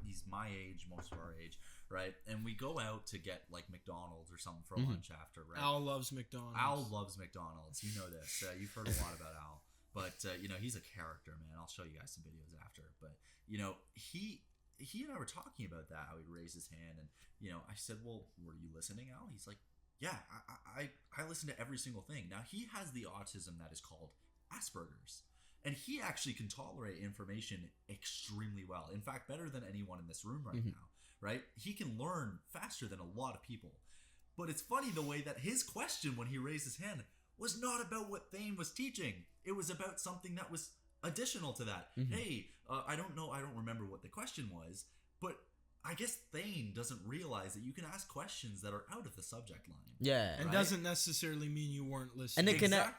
he's my age, most of our age, right? And we go out to get, like, McDonald's or something for lunch after, right? Al loves McDonald's. Al loves McDonald's. You know this. You've heard a lot about Al. But, you know, he's a character, man. I'll show you guys some videos after. But, you know, he and I were talking about that, how he raised his hand. And, you know, I said, well, were you listening, Al? He's like, yeah, I listen to every single thing. Now, he has the autism that is called Asperger's. And he actually can tolerate information extremely well. In fact, better than anyone in this room right now, right? He can learn faster than a lot of people. But it's funny the way that his question when he raised his hand was not about what Thane was teaching. It was about something that was additional to that. Hey, I don't know, I don't remember what the question was, but I guess Thane doesn't realize that you can ask questions that are out of the subject line. Yeah. And doesn't necessarily mean you weren't listening.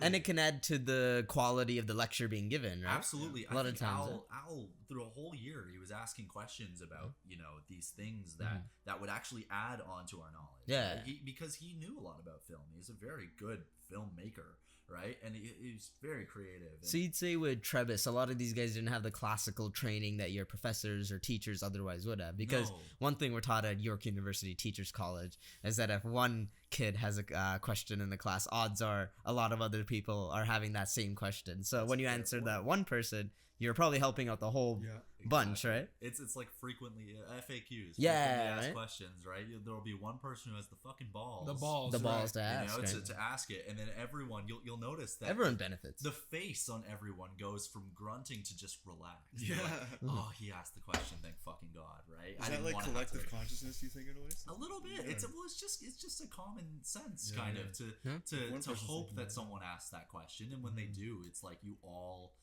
And it can add to the quality of the lecture being given, right? Absolutely. A lot of times. Al, through a whole year, he was asking questions about, you know, these things that would actually add on to our knowledge. Yeah. Right? Because he knew a lot about film. He's a very good filmmaker. Right? And he's very creative. So you'd say with Trebus, a lot of these guys didn't have the classical training that your professors or teachers otherwise would have. Because one thing we're taught at York University Teachers College is that if one kid has a question in the class, odds are a lot of other people are having that same question. So when you answer that one person, you're probably helping out the whole bunch, right? It's like frequently FAQs. Yeah, ask questions, right? There'll be one person who has the fucking balls. The balls to ask. You know, to ask it, and then everyone you'll notice that everyone benefits. The face on everyone goes from grunting to just relax. Yeah. Like, oh, he asked the question. Thank fucking God, right? Is that like collective consciousness? You think in a way? A little bit. Yeah. It's just a common sense kind of to hope that someone asks that question, and when they do, it's like you all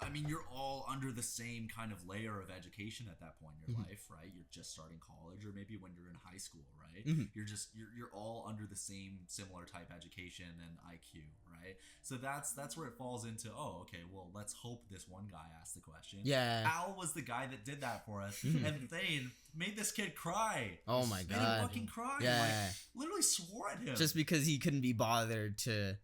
I mean, you're all under the same kind of layer of education at that point in your life, right? You're just starting college, or maybe when you're in high school, right? You're all under the same similar type education and IQ, right? So that's where it falls into, oh, okay, well, let's hope this one guy asked the question. Yeah. Al was the guy that did that for us, and Thane made this kid cry. Oh my Made god. him fucking cry. Yeah. Like, literally swore at him. Just because he couldn't be bothered to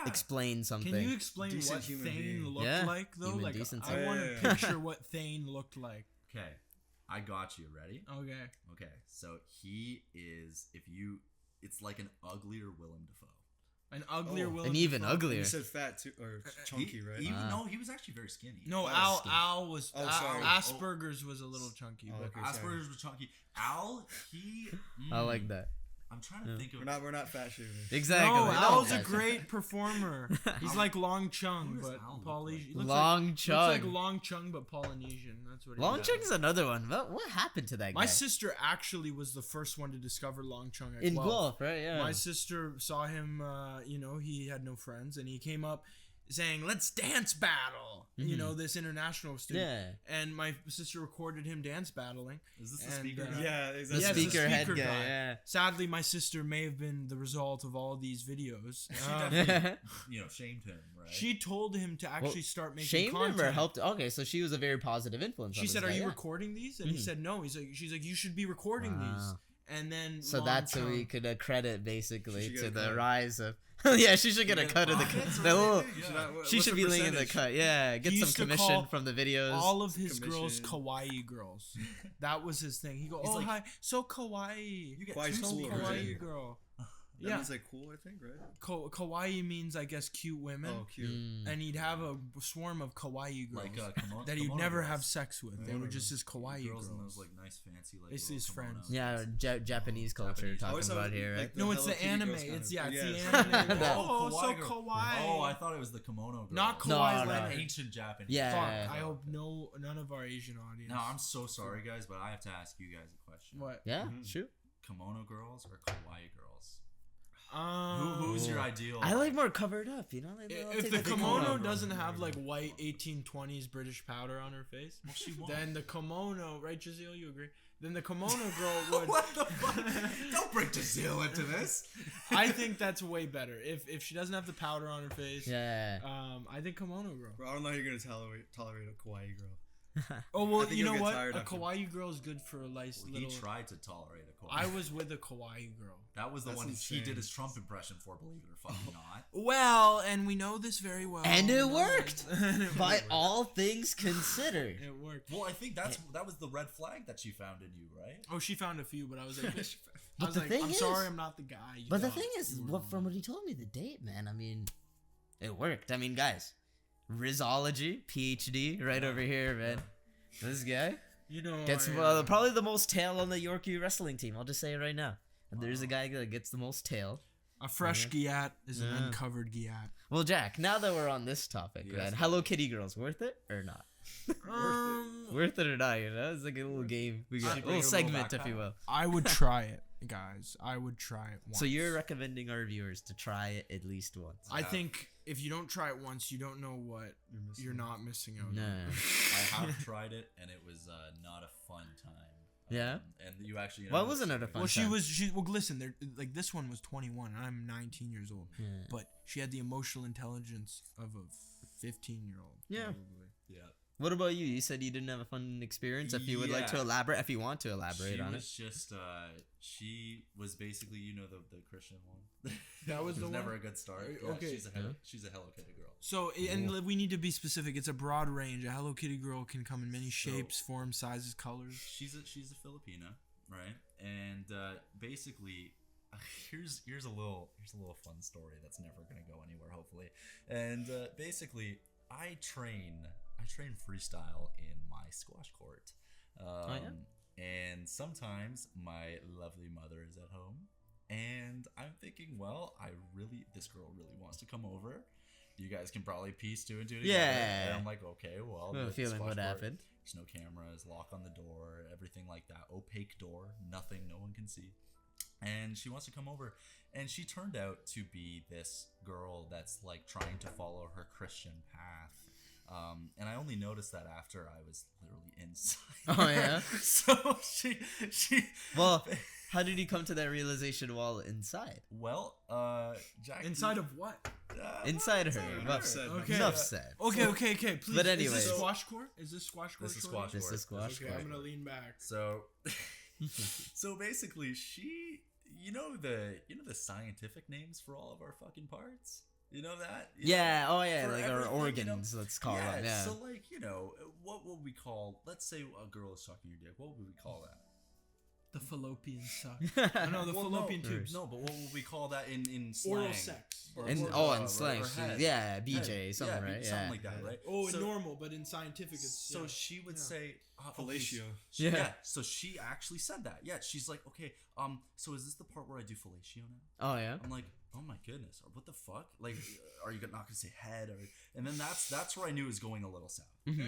explain something. Can you explain Decent what human Thane being. looked like though? Human Like decency. I want to Yeah. picture what Thane looked like. Okay, I got you. Ready? Okay. So he is, it's like an uglier Willem Dafoe. An uglier Oh. Willem And even Dafoe. uglier. You said fat too, or chunky, right? No, he was actually very skinny. No, Oh, Al was Oh, sorry. Asperger's was a little chunky, Oh, but okay. Asperger's was chunky. Al, he. I like that. I'm trying to think of. We're not fat shaming. Exactly. no, Al's a that's- great performer. He's like Long Chung, Who does but Al look Polynesian. like? Long Looks Chung. like Long Chung, but Polynesian. That's what. Long he Chung's another one. What happened to that guy? My sister actually was the first one to discover Long Chung at in Guelph. Guelph, right? Yeah. My sister saw him, he had no friends, and he came up saying, "Let's dance battle." You know, this international student. Yeah. And my sister recorded him dance battling. Is this the And, speaker? uh, guy? Yeah, the exactly. Yeah, it's the speaker head speaker guy. guy. Yeah. Sadly, my sister may have been the result of all these videos. She definitely, shamed him, right? She told him to actually start making Shamed content. him or helped? Okay, so she was a very positive influence. She on said, this "Are guy, you yeah. recording these?" And he said, "No." She's like, "You should be recording these." Wow. And then So Long that's Chung- what we could credit basically She should to get a the cut. rise of. Yeah, she should get a get cut of the. profits or the little, anything? Yeah. she What's should the be laying in the percentage? cut. Yeah, get He some used to commission call from the videos. all of his girls Commission. kawaii girls. That was his thing. He go, He's "Oh, like, hi, so kawaii. You get Kawaii two cool, speakers right? in here. Kawaii girl." That Yeah, means like cool, I think, right? kawaii means, I guess, cute women. Oh, cute. And he'd have a swarm of kawaii girls Like that he'd kimono never girls. have sex with. They were just his kawaii girls girls. in those like nice fancy like Basically little his friends. kimonos. Yeah, Japanese culture Japanese. talking Always about have, here, right? like, No, it's Hello the Kitty anime. girls kind It's of- yeah, it's yeah, the it's- anime. Oh, Oh, so girl. kawaii. Oh, I thought it was the kimono girl. Not No, Kawhi no. Leonard. Ancient Japanese. Yeah. Fuck. I hope none of our Asian audience. No, I'm so sorry, guys, but I have to ask you guys a question. What? Yeah, shoot. Kimono girls or kawaii girls? Um, Who's your ideal? I like more covered up, you know. Like, I'll If take the the kimono kimono. doesn't have like white 1820s British powder on her face, Well, she won't. then the kimono, right, Giselle? You agree? Then the kimono girl would. What the fuck? Don't bring Giselle into this. I think that's way better. If she doesn't have the powder on her face, Yeah. I think kimono girl. Bro, I don't know how you're gonna tolerate a kawaii girl. Oh I well, think you you'll know get what? tired A after. kawaii girl is good for a nice He little. tried to tolerate a kawaii. I was with a kawaii girl. That was the That's one he insane. did his Trump impression for, believe it or fucking not. Well, and we know this very well. And it We know worked. it. By all things considered. It worked. Well, I think that was the red flag that she found in you, right? Oh, she found a few, but I was like, But the thing I'm is- sorry, I'm not the guy. You But the know. thing is, from what he told me, the date, man, I mean, it worked. I mean, guys, Rizology, PhD, right over here, man. This guy You know, gets probably the most tail on the Yorkie wrestling team. I'll just say it right now. And there's a guy that gets the most tail. a fresh Giat is an Yeah. uncovered Giat. Well, Jack, now that we're on this topic, Yes. man, Hello Kitty girls, worth it or not? Worth it or not, you know? It's like a little game. We got a Bring little a little segment, if backpack. you will. I would try it, guys. I would try it once. So you're recommending our viewers to try it at least once. I think if you don't try it once, you don't know what you're not missing out. No. I have tried it, and it was not a fun time. Yeah? And you actually. Why wasn't it a fun Well, time? well, listen, like this one was 21 and I'm 19 years old. Yeah. But she had the emotional intelligence of a 15-year-old. Yeah. Probably. Yeah. What about you? You said you didn't have a fun experience. If you would like to Yeah. elaborate, if you want to elaborate She on was it. just. She was basically, the Christian one. That was it the was never one? a good start. Okay. Yeah, she's a Hello Kitty girl. So, and we need to be specific. It's a broad range. A Hello Kitty girl can come in many shapes, forms, sizes, colors. She's a Filipina, right? And basically, here's a little fun story that's never gonna go anywhere, hopefully. And basically, I train freestyle in my squash court. And sometimes my lovely mother is at home, and I'm thinking, well, this girl really wants to come over. You guys can probably piece two and two together. Yeah. And I'm like, okay, well, I have a the feeling squash what court, happened. there's no cameras, lock on the door, everything like that. Opaque door, nothing, no one can see. And she wants to come over. And she turned out to be this girl that's like trying to follow her Christian path. And I only noticed that after I was literally inside. Oh yeah. So she. Well, how did you come to that realization while inside? Well, Jack. Inside of what? Inside her. Enough said. Okay. Enough said. Okay. Please. But anyways. Is this squash court? Is this squash court? This is squash This court. is squash Okay, court. I'm gonna lean back. So, so basically, you know the scientific names for all of our fucking parts. You know that? Yeah. Oh yeah. For Like our everything, organs. Let's call them. Yeah. So like what would we call? Let's say a girl is sucking your dick. What would we call that? The fallopian suck. No, the fallopian tubes. No, but what would we call that in slang? Oral sex. In slang. or head. Yeah. BJ. Head. Something Yeah, right. something Yeah. like that, right? Oh, So- normal, but in scientific, it's So she would say Fellatio. Yeah. Yeah. So she actually said that. Yeah. She's like, okay. So is this the part where I do fellatio now? Oh yeah. I'm like, oh my goodness, what the fuck? Like, are you not gonna say head? And then that's where I knew it was going a little south,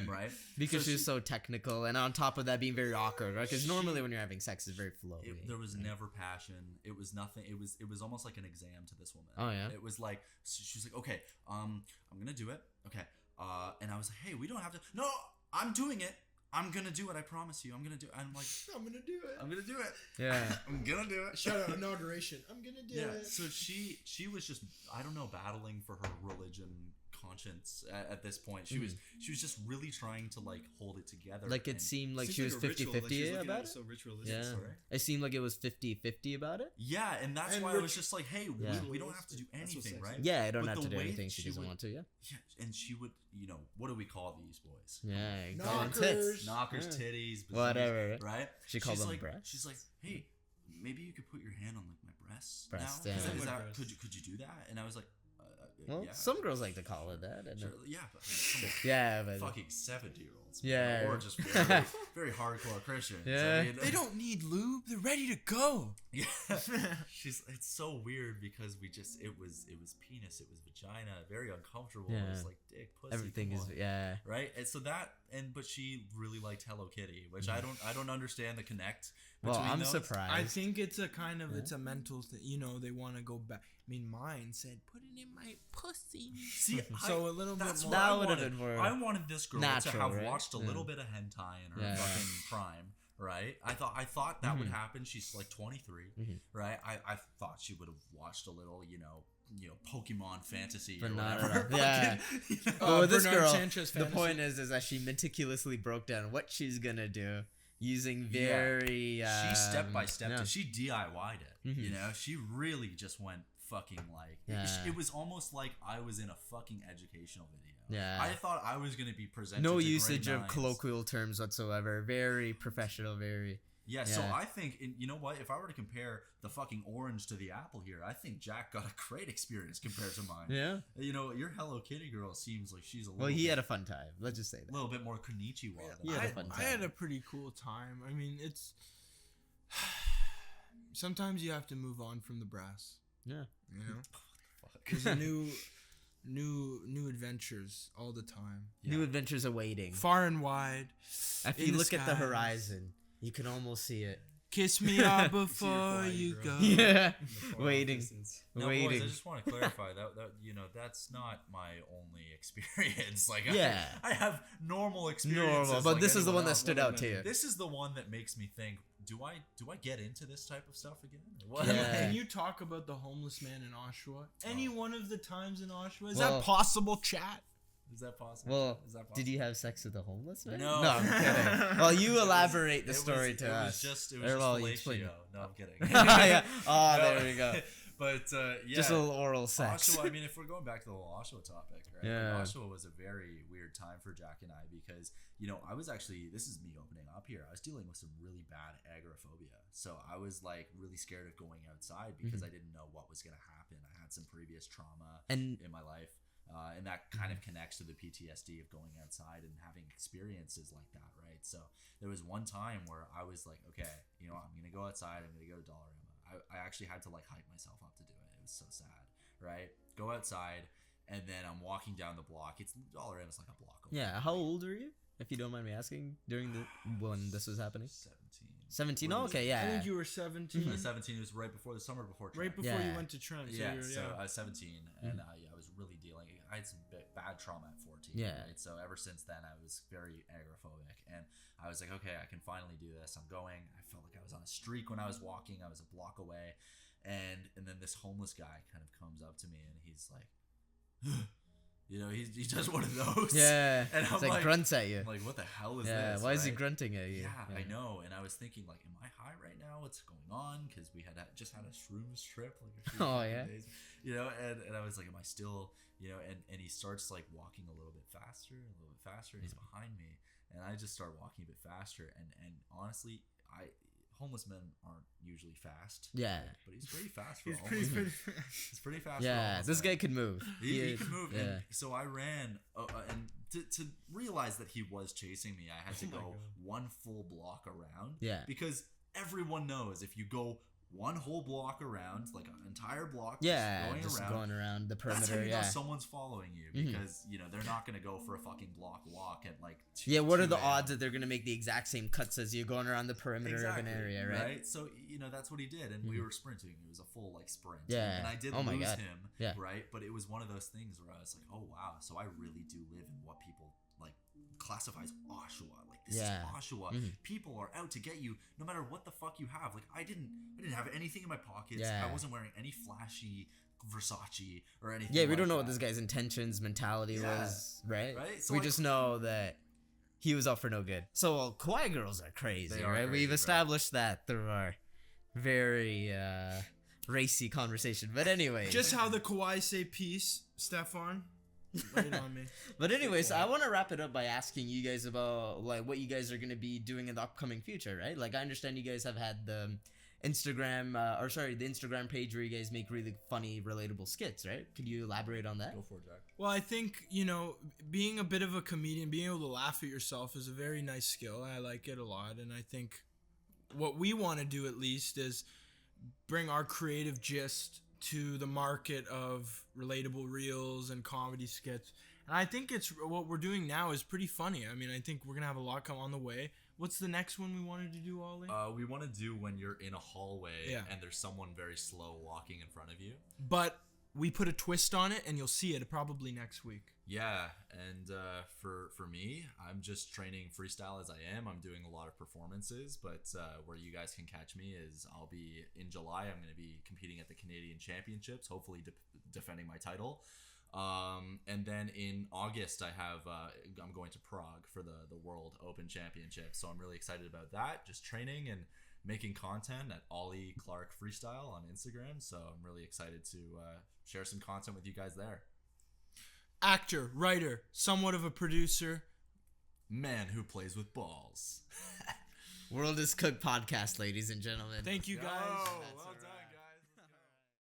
right? Because So she's so technical, and on top of that, being very awkward, right? Because normally when you're having sex, it's very flowy. There was never passion. It was nothing. It was almost like an exam to this woman. Oh, yeah? It was like she's like, okay, I'm gonna do it. Okay. And I was like, hey, we don't have to. No, I'm doing it. I'm gonna do it. I promise you. I'm gonna do it. I'm like, I'm gonna do it. I'm gonna do it. Yeah. I'm gonna do it. Shout out inauguration. I'm gonna do Yeah. it. So she was just, I don't know, battling for her religion conscience at this point. She was just really trying to like hold it together. Like it and- seemed like Seems she was a ritual, 50-50 about it. So ritualistic. Yeah. Sorry? It seemed like it was 50-50 about it. Yeah, and that's And why I was just like, hey, Yeah. we don't have to do That's what anything, sex right? is. Yeah, I don't But have the to do way anything she she doesn't would- want to. Yeah. Yeah, and she would, what do we call these boys? Yeah. Knockers. Going tits. Knockers, Yeah. titties, bazookas, Whatever. right? She called She's them like, breasts. She's like, hey, maybe you could put your hand on like my breasts. Breasts, now? yeah. Is that, Breasts. could you do that? And I was like, Well, yeah. some girls like to call it that. And Sure, yeah, but come on. yeah, but Fucking 70-year-olds. Yeah. Or just very, very hardcore Christians. Yeah. I mean, They don't need lube. They're ready to go. Yeah. It's so weird because it was penis, it was vagina, very uncomfortable. It was Yeah. like dick, pussy. everything come is on. yeah. Right? And so but she really liked Hello Kitty, which I don't understand the connect Well, between I'm those. surprised. I think it's a kind of it's a mental thing. You know, they want to go back. I mean, mine said, "Put it in my pussy." See, So a little bit that's more- what That I would've wanted. been more I wanted this girl to natural, have right? watched a Yeah. little bit of hentai in her Yeah. fucking prime, right? I thought that would happen. She's like 23, right? I thought she would have watched a little, Pokemon fantasy But or not whatever. at all. Yeah. Fucking, But with this Bernard girl, Sanchez the fantasy. point is that she meticulously broke down what she's gonna do using very. she step by step. yeah. She DIY'd it. Mhm. You know, she really just went fucking like. Yeah. It was almost like I was in a fucking educational video. Yeah. I thought I was gonna be presented. No to usage grade of nines. colloquial terms whatsoever. Very professional. Very. Yeah, so Yeah. I think, you know what? If I were to compare the fucking orange to the apple here, I think Jack got a great experience compared to mine. Yeah. Your Hello Kitty girl seems like she's a little. Well, he bit, had a fun time. Let's just say that. little bit more konnichiwa. He than had I a fun I had time. a pretty cool time. I mean, it's sometimes you have to move on from the brass. Yeah. You know, Fuck. there's a new adventures all the time, New adventures awaiting. far and wide. If in you the look at the skies. horizon, you can almost see it. Kiss me out before crying, you bro. go. Yeah. In the far Waiting. distance. Now, Waiting. boys, I just want to clarify that that's not my only experience. Like, Yeah. I have normal experiences. Normal, but like this is the anyone one that else. stood out to you. This is the one that makes me think: Do I get into this type of stuff again? Or what? Yeah. Can you talk about the homeless man in Oshawa? Any one of the times in Oshawa? Is Well- that possible, chat? Is that possible? Well, Is that possible? did you have sex with a homeless man? No. No, I'm kidding. Well, you elaborate the It was- story to it us. It Or, was well, just you explain fellatio. it. No, I'm kidding. Yeah. Oh, No, there we go. But yeah, Just a little oral sex. Oshawa, I mean, if we're going back to the whole Oshawa topic, right? Yeah. Like, Oshawa was a very weird time for Jack and I because, I was actually, this is me opening up here. I was dealing with some really bad agoraphobia. So I was like really scared of going outside because I didn't know what was going to happen. I had some previous trauma And in my life. And that kind of connects to the PTSD of going outside and having experiences like that, right? So there was one time where I was like, okay, I'm going to go outside. I'm going to go to Dollarama. I actually had to like hype myself up to do it. It was so sad, right? Go outside, and then I'm walking down the block. Dollarama's like a block away. yeah, how old are you? If you don't mind me asking, when this was happening? 17. 17. Oh, okay, yeah. I think you were 17. 17 was right before the summer before Trent. Right before Yeah. you went to Trent. So Yeah, you're, so I was 17, and I was really dealing. I had some bad trauma at 14. Yeah. Right? So ever since then, I was very agoraphobic, and I was like, okay, I can finally do this. I'm going. I felt like I was on a streak when I was walking. I was a block away, and then this homeless guy kind of comes up to me, and he's like, you know, he does one of those. Yeah. And I'm it's like grunts at you. I'm like, what the hell is yeah. this? Why is he right? grunting at you? Yeah, I know. And I was thinking, like, am I high right now? What's going on? Because we just had a shrooms trip, like a few days, you know. And I was like, am I still, you know? And he starts like walking a little bit faster, and he's behind me, and I just start walking a bit faster. And honestly, homeless men aren't usually fast. Yeah. But he's pretty fast for a homeless man. He's pretty fast. Yeah, this guy could move. He could move. Yeah. And so I ran, and to realize that he was chasing me, I had to go one full block around. Yeah. Because everyone knows if you go one whole block around, like an entire block, just going around the perimeter. That's how you know yeah. someone's following you, because you know they're not gonna go for a fucking block walk at like 2 Yeah, what are the 2 odds that they're gonna make the exact same cuts as you going around the perimeter of an area, right? So you know that's what he did, and we were sprinting. It was a full like sprint. Yeah. And I did Oh my lose God. him. Yeah. Right. But it was one of those things where I was like, oh wow, so I really do live in what people like classify as Oshawa. Like this is Oshawa. People are out to get you no matter what the fuck you have. Like I didn't have anything in my pockets. Yeah. I wasn't wearing any flashy Versace or anything. Yeah, we like don't know that. what this guy's intentions, mentality was, right? Right? So we just know that he was up for no good. So Kawaii girls are crazy, They are right? crazy, We've bro. established that through our very racy conversation. But anyway, Just how the Kawaii say peace, Stefan. Lay it on me. But anyways, I want to wrap it up by asking you guys about like what you guys are going to be doing in the upcoming future, right? Like I understand you guys have had the Instagram the Instagram page where you guys make really funny, relatable skits, right? Could you elaborate on that? Go for it, Jack. Well, I think, you know, being a bit of a comedian, being able to laugh at yourself is a very nice skill. I like it a lot. And I think what we want to do at least is bring our creative gist to the market of relatable reels and comedy skits. And I think it's what we're doing now is pretty funny. I mean, I think we're going to have a lot come on the way. What's the next one we wanted to do, Ollie? We want to do when you're in a hallway Yeah. and there's someone very slow walking in front of you. But we put a twist on it, and you'll see it probably next week. Yeah, and for me, I'm just training freestyle as I am. I'm doing a lot of performances, but where you guys can catch me is I'll be in July. I'm going to be competing at the Canadian Championships, hopefully defending my title. And then in August, I'm going to Prague for the World Open Championship. So I'm really excited about that. Just training and making content at Ollie Clark Freestyle on Instagram. So I'm really excited to share some content with you guys there. Actor, writer, somewhat of a producer. Man who plays with balls. World is Cooked podcast, ladies and gentlemen. Thank you guys. Well done.